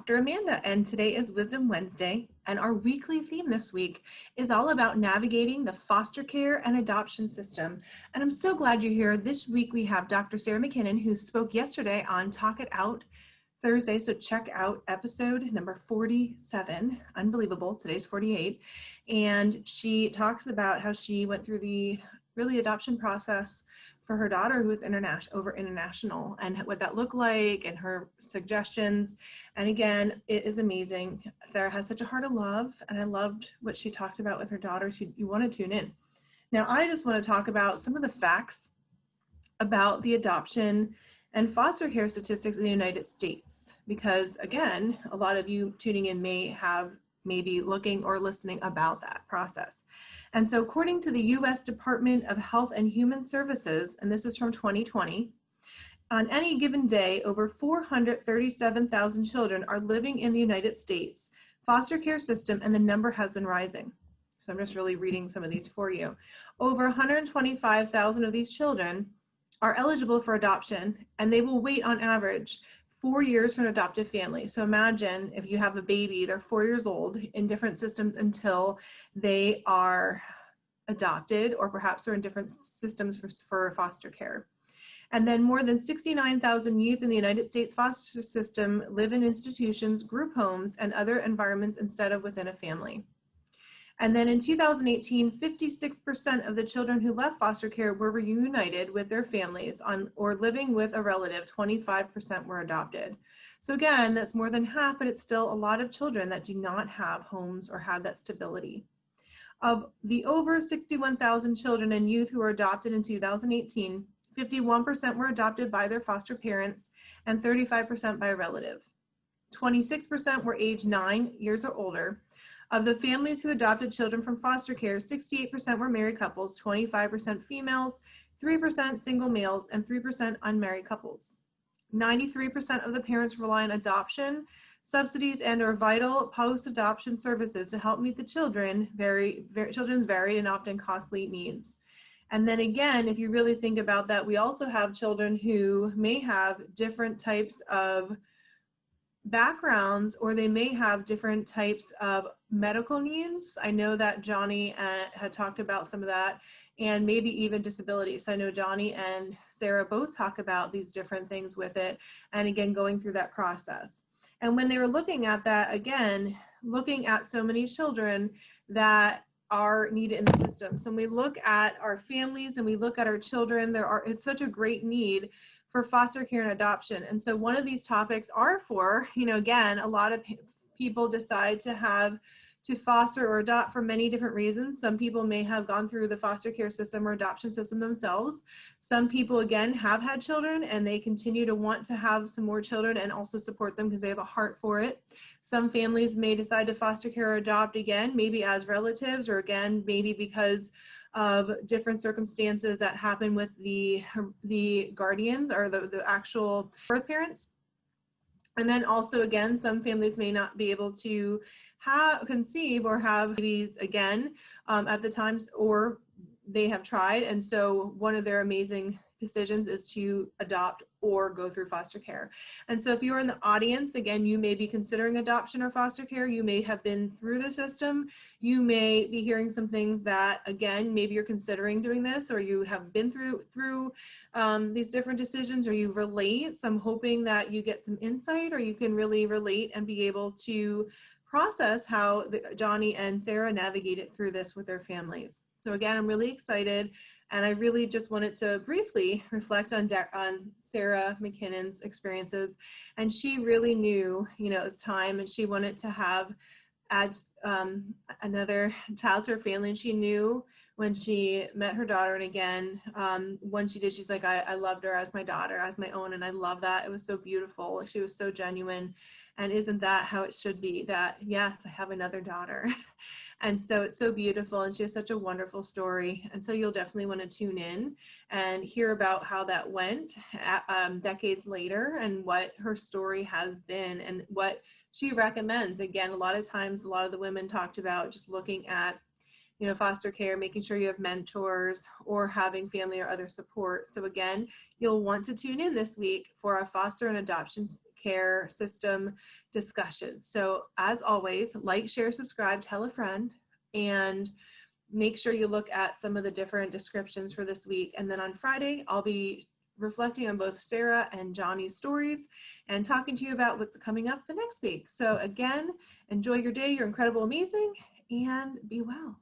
Dr. Amanda, and today is Wisdom Wednesday, and our weekly theme this week is all about navigating the foster care and adoption system. And I'm so glad you're here. This week we have Dr. Sarah McKinnon, who spoke yesterday on Talk It Out Thursday, so check out episode number 47. Unbelievable, today's 48. And she talks about how she went through the adoption process for her daughter who was international and what that looked like and her suggestions. And again, it is amazing. Sarah has such a heart of love, and I loved what she talked about with her daughter. You want to tune in. Now, I just want to talk about some of the facts about the adoption and foster care statistics in the United States, because again, a lot of you tuning in may be looking or listening about that process. And so according to the US Department of Health and Human Services, and this is from 2020, on any given day, over 437,000 children are living in the United States foster care system, and the number has been rising. So I'm just really reading some of these for you. Over 125,000 of these children are eligible for adoption, and they will wait on average 4 years for an adoptive family. So imagine if you have a baby, they're 4 years old in different systems until they are adopted, or perhaps are in different systems for foster care. And then more than 69,000 youth in the United States foster system live in institutions, group homes, and other environments instead of within a family. And then in 2018, 56% of the children who left foster care were reunited with their families or living with a relative. 25% were adopted. So again, that's more than half, but it's still a lot of children that do not have homes or have that stability. Of the over 61,000 children and youth who were adopted in 2018, 51% were adopted by their foster parents and 35% by a relative. 26% were age 9 years or older. Of the families who adopted children from foster care, 68% were married couples, 25% females, 3% single males, and 3% unmarried couples. 93% of the parents rely on adoption subsidies and or vital post-adoption services to help meet the children's varied and often costly needs. And then again, if you really think about that, we also have children who may have different types of backgrounds, or they may have different types of medical needs. I know that Johnny had talked about some of that, and maybe even disabilities. So I know Johnny and Sarah both talk about these different things with it, and again, going through that process. And when they were looking at that, again, looking at so many children that are needed in the system. So when we look at our families and we look at our children, it's such a great need for foster care and adoption. And so one of these topics are for, again, a lot of people decide to foster or adopt for many different reasons. Some people may have gone through the foster care system or adoption system themselves. Some people, again, have had children and they continue to want to have some more children and also support them because they have a heart for it. Some families may decide to foster care or adopt again, maybe as relatives, or again, maybe because of different circumstances that happen with the guardians or the actual birth parents. And then also, again, some families may not be able to conceive or have babies again at the times, or they have tried. And so one of their amazing decisions is to adopt or go through foster care. And so if you're in the audience, again, you may be considering adoption or foster care. You may have been through the system. You may be hearing some things that, again, maybe you're considering doing this, or you have been through these different decisions, or you relate. So I'm hoping that you get some insight, or you can really relate and be able to process how Johnny and Sarah navigated through this with their families. So again, I'm really excited. And I really just wanted to briefly reflect on Sarah McKinnon's experiences. And she really knew, it was time, and she wanted to add another child to her family. And she knew when she met her daughter, and again, when she did, she's like, I loved her as my daughter, as my own. And I love that. It was so beautiful. She was so genuine. And isn't that how it should be, that, yes, I have another daughter. And so it's so beautiful, and she has such a wonderful story. And so you'll definitely want to tune in and hear about how that went decades later, and what her story has been, and what she recommends. Again, a lot of times, a lot of the women talked about just looking at foster care, making sure you have mentors or having family or other support. So again, you'll want to tune in this week for our foster and adoption care system discussion. So as always, like, share, subscribe, tell a friend, and make sure you look at some of the different descriptions for this week. And then on Friday, I'll be reflecting on both Sarah and Johnny's stories and talking to you about what's coming up the next week. So again, enjoy your day. You're incredible, amazing, and be well.